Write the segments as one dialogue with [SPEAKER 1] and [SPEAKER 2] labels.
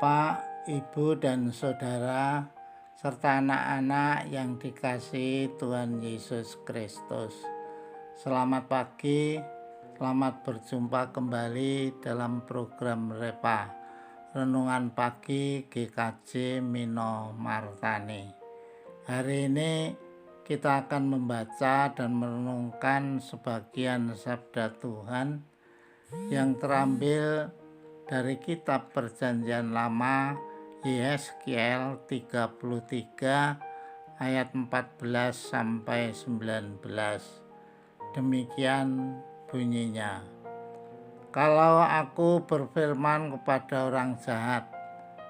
[SPEAKER 1] Bapak, Ibu, dan Saudara, serta anak-anak yang dikasihi Tuhan Yesus Kristus. Selamat pagi, selamat berjumpa kembali dalam program Repa, Renungan Pagi GKJ Mino Martani. Hari ini kita akan membaca dan merenungkan sebagian sabda Tuhan yang terambil dari kitab Perjanjian Lama Yehezkiel 33 ayat 14 sampai 19. Demikian bunyinya. Kalau aku berfirman kepada orang jahat,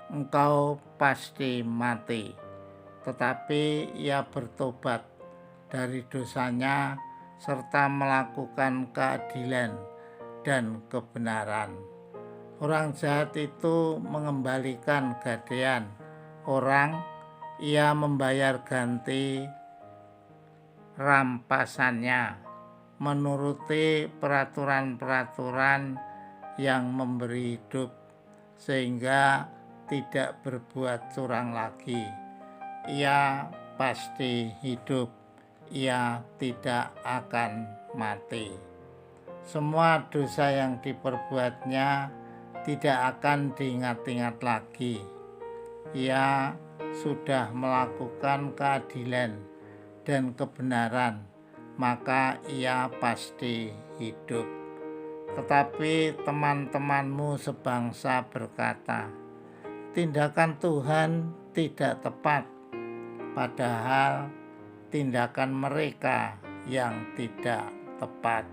[SPEAKER 1] engkau pasti mati, tetapi ia bertobat dari dosanya serta melakukan keadilan dan kebenaran. Orang jahat itu mengembalikan gadaian orang, ia membayar ganti rampasannya, menuruti peraturan-peraturan yang memberi hidup, sehingga tidak berbuat curang lagi. Ia pasti hidup, ia tidak akan mati. Semua dosa yang diperbuatnya tidak akan diingat-ingat lagi. Ia sudah melakukan keadilan dan kebenaran, maka ia pasti hidup. Tetapi teman-temanmu sebangsa berkata, tindakan Tuhan tidak tepat, padahal tindakan mereka yang tidak tepat.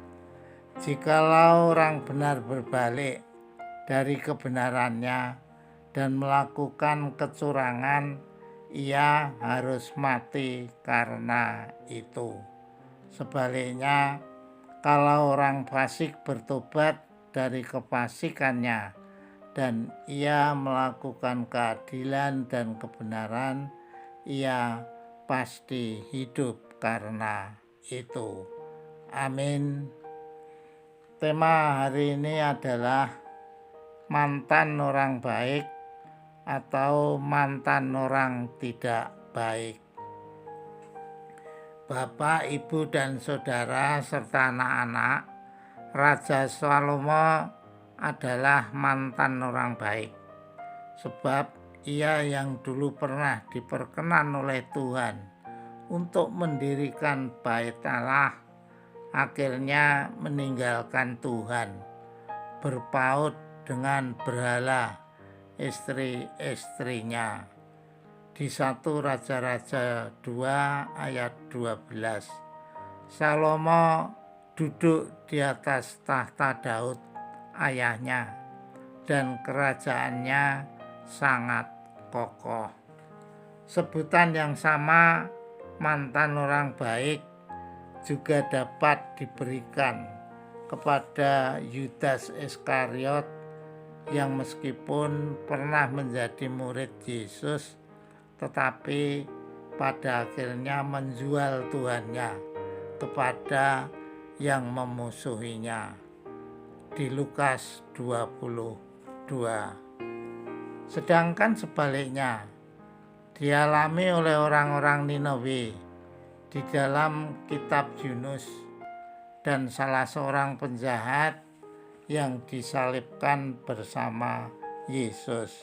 [SPEAKER 1] Jikalau orang benar berbalik dari kebenarannya dan melakukan kecurangan, ia harus mati karena itu. Sebaliknya, kalau orang fasik bertobat dari kefasikannya dan ia melakukan keadilan dan kebenaran, ia pasti hidup karena itu. Amin. Tema hari ini adalah mantan orang baik atau mantan orang tidak baik. Bapak, Ibu, dan Saudara serta anak-anak, Raja Salomo adalah mantan orang baik, sebab ia yang dulu pernah diperkenan oleh Tuhan untuk mendirikan bait Allah, akhirnya meninggalkan Tuhan, berpaut dengan berhala istri-istrinya. Di 1 Raja-Raja 2 ayat 12. Salomo duduk di atas tahta Daud ayahnya, dan kerajaannya sangat kokoh. Sebutan yang sama, mantan orang baik, juga dapat diberikan kepada Yudas Iskariot yang meskipun pernah menjadi murid Yesus, tetapi pada akhirnya menjual Tuhannya kepada yang memusuhinya. Di Lukas 22. Sedangkan sebaliknya, dialami oleh orang-orang Ninawi di dalam kitab Yunus dan salah seorang penjahat yang disalibkan bersama Yesus.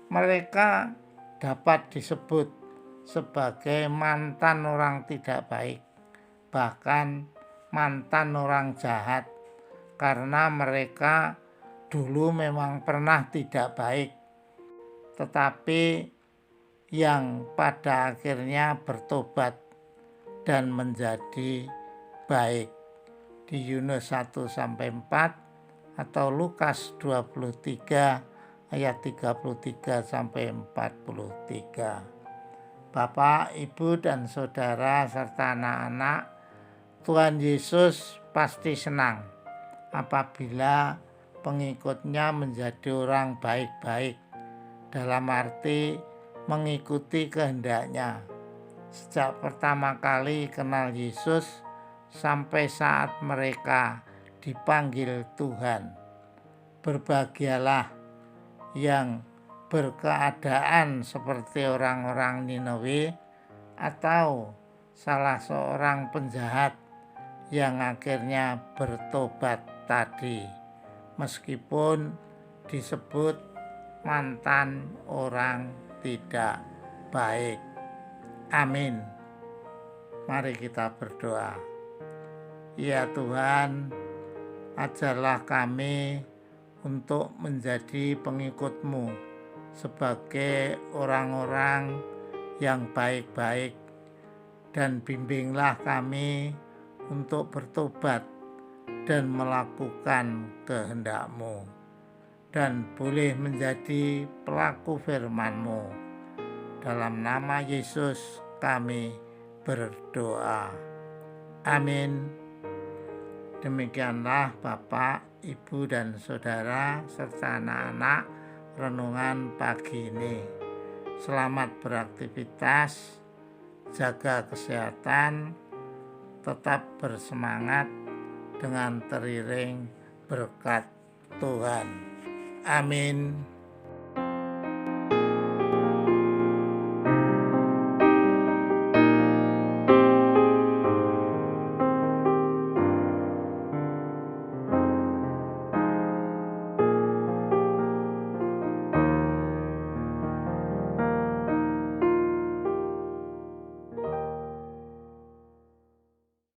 [SPEAKER 1] Mereka dapat disebut sebagai mantan orang tidak baik, bahkan mantan orang jahat, karena mereka dulu memang pernah tidak baik, tetapi yang pada akhirnya bertobat dan menjadi baik. Di Yunus 1-4 atau Lukas 23 ayat 33 sampai 43. Bapak, Ibu, dan Saudara serta anak-anak, Tuhan Yesus pasti senang apabila pengikutnya menjadi orang baik-baik, dalam arti mengikuti kehendaknya. Sejak pertama kali kenal Yesus sampai saat mereka dipanggil Tuhan. Berbahagialah yang berkeadaan seperti orang-orang Ninawi atau salah seorang penjahat yang akhirnya bertobat tadi, meskipun disebut mantan orang tidak baik. Amin. Mari kita berdoa. Ya Tuhan, ajarlah kami untuk menjadi pengikut-Mu sebagai orang-orang yang baik-baik, dan bimbinglah kami untuk bertobat dan melakukan kehendak-Mu, dan boleh menjadi pelaku firman-Mu. Dalam nama Yesus kami berdoa. Amin. Demikianlah Bapak, Ibu, dan Saudara, serta anak-anak renungan pagi ini. Selamat beraktivitas, jaga kesehatan, tetap bersemangat dengan teriring berkat Tuhan. Amin.